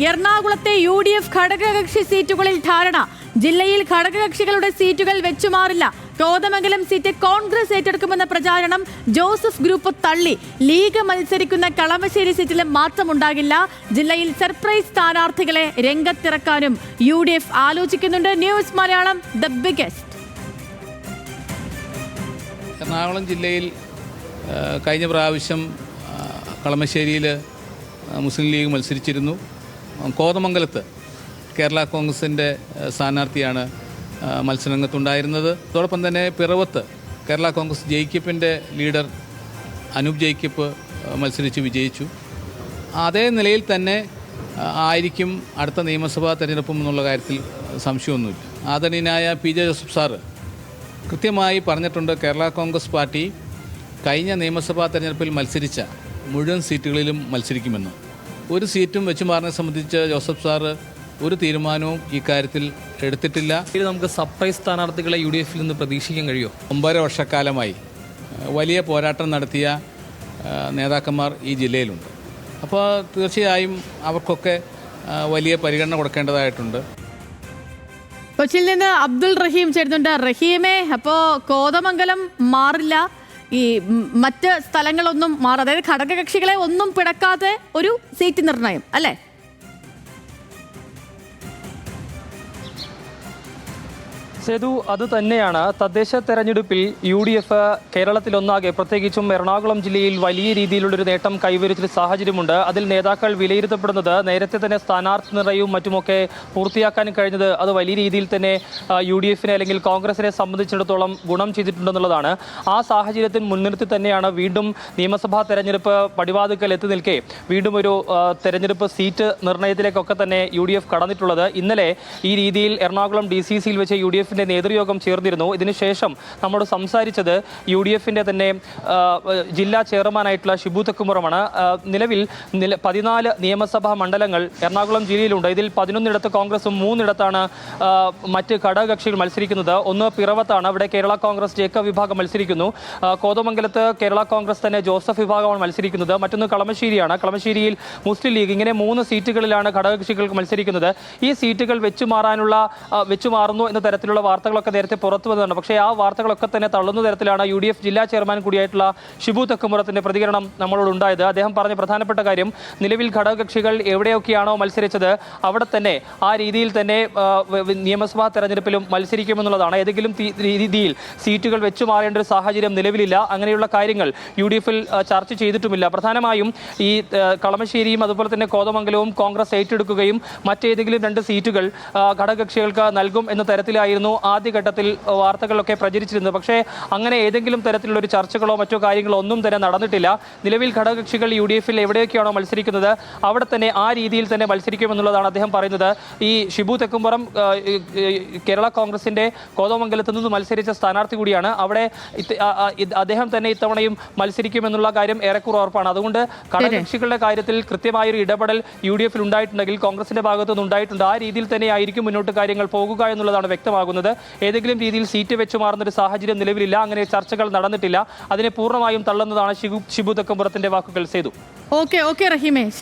എറണാകുളത്തെ UDF ഘടകകക്ഷി സീറ്റുകളിൽ ധാരണ. ജില്ലയിൽ ഘടകകക്ഷികളുടെ സീറ്റുകൾ വെച്ചുമാറില്ല. കോതമംഗലം സീറ്റ് കോൺഗ്രസ് ഏറ്റെടുക്കുമെന്ന പ്രചാരണം ജോസഫ് ഗ്രൂപ്പ് തള്ളി. ലീഗ് മത്സരിക്കുന്ന കളമശ്ശേരി സീറ്റിലും മാറ്റമുണ്ടാകില്ല. ജില്ലയിൽ സർപ്രൈസ് സ്ഥാനാർത്ഥികളെ രംഗത്തിറക്കാനും UDF ആലോചിക്കുന്നുണ്ട്. News Malayalam the biggest. Ernakulam ജില്ലയിൽ കഴിഞ്ഞ പ്രാവശ്യം കളമശ്ശേരിയിൽ മുസ്ലിം ലീഗ് മത്സരിച്ചിരുന്നു. കോതമംഗലത്ത് കേരള കോൺഗ്രസിൻ്റെ സ്ഥാനാർത്ഥിയാണ് മത്സരരംഗത്തുണ്ടായിരുന്നത്. അതോടൊപ്പം തന്നെ പിറവത്ത് കേരള കോൺഗ്രസ് ജേക്കബിൻ്റെ ലീഡർ അനൂപ് ജേക്കബ് മത്സരിച്ച് വിജയിച്ചു. അതേ നിലയിൽ തന്നെ ആയിരിക്കും അടുത്ത നിയമസഭാ തെരഞ്ഞെടുപ്പും എന്നുള്ള കാര്യത്തിൽ സംശയമൊന്നുമില്ല. ആദരണീയനായ PJ ജോസഫ് സാറ് കൃത്യമായി പറഞ്ഞിട്ടുണ്ട്, കേരള കോൺഗ്രസ് പാർട്ടി കഴിഞ്ഞ നിയമസഭാ തെരഞ്ഞെടുപ്പിൽ മത്സരിച്ച മുഴുവൻ സീറ്റുകളിലും മത്സരിക്കുമെന്ന്. ഒരു സീറ്റും വെച്ച് മാറുന്നതിനെ സംബന്ധിച്ച് ജോസഫ് സാറ് ഒരു തീരുമാനവും ഇക്കാര്യത്തിൽ എടുത്തിട്ടില്ല. നമുക്ക് സർപ്രൈസ് സ്ഥാനാർത്ഥികളെ UDF നിന്ന് പ്രതീക്ഷിക്കാൻ കഴിയുമോ? 9 വർഷക്കാലമായി വലിയ പോരാട്ടം നടത്തിയ നേതാക്കന്മാർ ഈ ജില്ലയിലുണ്ട്. അപ്പോൾ തീർച്ചയായും അവർക്കൊക്കെ വലിയ പരിഗണന കൊടുക്കേണ്ടതായിട്ടുണ്ട്. കൊച്ചിയിൽ നിന്ന് അബ്ദുൾ റഹീം ചേരുന്നുണ്ട്. റഹീമേ, അപ്പോൾ കോതമംഗലം മാറില്ല, ഈ മറ്റ് സ്ഥലങ്ങളൊന്നും അതായത് ഘടകകക്ഷികളെ ഒന്നും പിടക്കാതെ ഒരു സീറ്റ് നിർണയം അല്ലേ? സേതു, അത് തന്നെയാണ്. തദ്ദേശ തെരഞ്ഞെടുപ്പിൽ UDF കേരളത്തിലൊന്നാകെ പ്രത്യേകിച്ചും എറണാകുളം ജില്ലയിൽ വലിയ രീതിയിലുള്ളൊരു നേട്ടം കൈവരിച്ചൊരു സാഹചര്യമുണ്ട്. അതിൽ നേതാക്കൾ വിലയിരുത്തപ്പെടുന്നത് നേരത്തെ തന്നെ സ്ഥാനാർത്ഥി നിർണയവും മറ്റുമൊക്കെ പൂർത്തിയാക്കാൻ കഴിഞ്ഞത് അത് വലിയ രീതിയിൽ തന്നെ UDFനെ അല്ലെങ്കിൽ കോൺഗ്രസിനെ സംബന്ധിച്ചിടത്തോളം ഗുണം ചെയ്തിട്ടുണ്ടെന്നുള്ളതാണ്. ആ സാഹചര്യത്തിൽ മുൻനിർത്തി തന്നെയാണ് വീണ്ടും നിയമസഭാ തെരഞ്ഞെടുപ്പ് പടിവാതിക്കൽ എത്തി നിൽക്കെ വീണ്ടും ഒരു തെരഞ്ഞെടുപ്പ് സീറ്റ് നിർണയത്തിലേക്കൊക്കെ തന്നെ UDF കടന്നിട്ടുള്ളത്. ഇന്നലെ ഈ രീതിയിൽ എറണാകുളം DCCയിൽ വെച്ച് UDF നേതൃയോഗം ചേർന്നിരുന്നു. ഇതിനുശേഷം നമ്മോട് സംസാരിച്ചത് UDFന്റെ തന്നെ ജില്ലാ ചെയർമാനായിട്ടുള്ള ഷിബു തെക്കുമുറമാണ്. നിലവിൽ 14 നിയമസഭാ മണ്ഡലങ്ങൾ എറണാകുളം ജില്ലയിലുണ്ട്. ഇതിൽ 11 കോൺഗ്രസും 3 മറ്റ് ഘടകകക്ഷികൾ മത്സരിക്കുന്നത്. ഒന്ന് പിറവത്താണ്, അവിടെ കേരള കോൺഗ്രസ് ജേക്കബ് വിഭാഗം മത്സരിക്കുന്നു. കോതമംഗലത്ത് കേരള കോൺഗ്രസ് തന്നെ ജോസഫ് വിഭാഗമാണ് മത്സരിക്കുന്നത്. മറ്റൊന്ന് കളമശ്ശേരിയാണ്. കളമശ്ശേരിയിൽ മുസ്ലിം ലീഗ്. ഇങ്ങനെ 3 സീറ്റുകളിലാണ് ഘടകകക്ഷികൾക്ക് മത്സരിക്കുന്നത്. ഈ സീറ്റുകൾ വെച്ചുമാറുന്നു എന്ന തരത്തിലുള്ള വാർത്തകളൊക്കെ നേരത്തെ പുറത്തു വന്നതാണ്. പക്ഷേ ആ വാർത്തകളൊക്കെ തന്നെ തള്ളുന്ന തരത്തിലാണ് UDF ജില്ലാ ചെയർമാൻ കൂടിയായിട്ടുള്ള ഷിബു തെക്കുമുറത്തിന്റെ പ്രതികരണം നമ്മളോട് ഉണ്ടായത്. അദ്ദേഹം പറഞ്ഞ പ്രധാനപ്പെട്ട കാര്യം, നിലവിൽ ഘടകകക്ഷികൾ എവിടെയൊക്കെയാണോ മത്സരിച്ചത് അവിടെ തന്നെ ആ രീതിയിൽ തന്നെ നിയമസഭാ തെരഞ്ഞെടുപ്പിലും മത്സരിക്കുമെന്നുള്ളതാണ്. ഏതെങ്കിലും രീതിയിൽ സീറ്റുകൾ വെച്ചു മാറേണ്ട ഒരു സാഹചര്യം നിലവിലില്ല. അങ്ങനെയുള്ള കാര്യങ്ങൾ UDFൽ ചർച്ച ചെയ്തിട്ടുമില്ല. പ്രധാനമായും ഈ കളമശ്ശേരിയും അതുപോലെ തന്നെ കോതമംഗലവും കോൺഗ്രസ് ഏറ്റെടുക്കുകയും മറ്റേതെങ്കിലും 2 സീറ്റുകൾ ഘടകകക്ഷികൾക്ക് നൽകും എന്ന തരത്തിലായിരുന്നു ആദ്യഘട്ടത്തിൽ വാർത്തകളൊക്കെ പ്രചരിച്ചിരുന്നത്. പക്ഷേ അങ്ങനെ ഏതെങ്കിലും തരത്തിലുള്ള ഒരു ചർച്ചകളോ മറ്റോ കാര്യങ്ങളോ ഒന്നും തന്നെ നടന്നിട്ടില്ല. നിലവിൽ ഘടകകക്ഷികൾ UDFൽ എവിടെയൊക്കെയാണോ മത്സരിക്കുന്നത് അവിടെ തന്നെ ആ രീതിയിൽ തന്നെ മത്സരിക്കുമെന്നുള്ളതാണ് അദ്ദേഹം പറയുന്നത്. ഈ ഷിബു തെക്കുംപുറം കേരള കോൺഗ്രസിന്റെ കോതമംഗലത്ത് നിന്ന് മത്സരിച്ച സ്ഥാനാർത്ഥി കൂടിയാണ്. അവിടെ അദ്ദേഹം തന്നെ ഇത്തവണയും മത്സരിക്കുമെന്നുള്ള കാര്യം ഏറെക്കുറെ ഉറപ്പാണ്. അതുകൊണ്ട് ഘടകകക്ഷികളുടെ കാര്യത്തിൽ കൃത്യമായൊരു ഇടപെടൽ UDFൽ ഉണ്ടായിട്ടുണ്ടെങ്കിൽ കോൺഗ്രസിന്റെ ഭാഗത്തുനിന്ന് ഉണ്ടായിട്ടുണ്ട്. ആ രീതിയിൽ തന്നെ ആയിരിക്കും മുന്നോട്ട് കാര്യങ്ങൾ പോകുക എന്നുള്ളതാണ് വ്യക്തമാകുന്നത്. ഏതെങ്കിലും രീതിയിൽ സീറ്റ് വെച്ചു മാറുന്ന ഒരു സാഹചര്യം നിലവിലില്ല. അങ്ങനെ ചർച്ചകൾ നടന്നിട്ടില്ല. അതിനെ പൂർണ്ണമായും തള്ളുന്നതാണ് ഷിബു തെക്കുംപുറത്തിന്റെ വാക്കുകൾ. സേതു. ഓക്കെ റഹീമേ.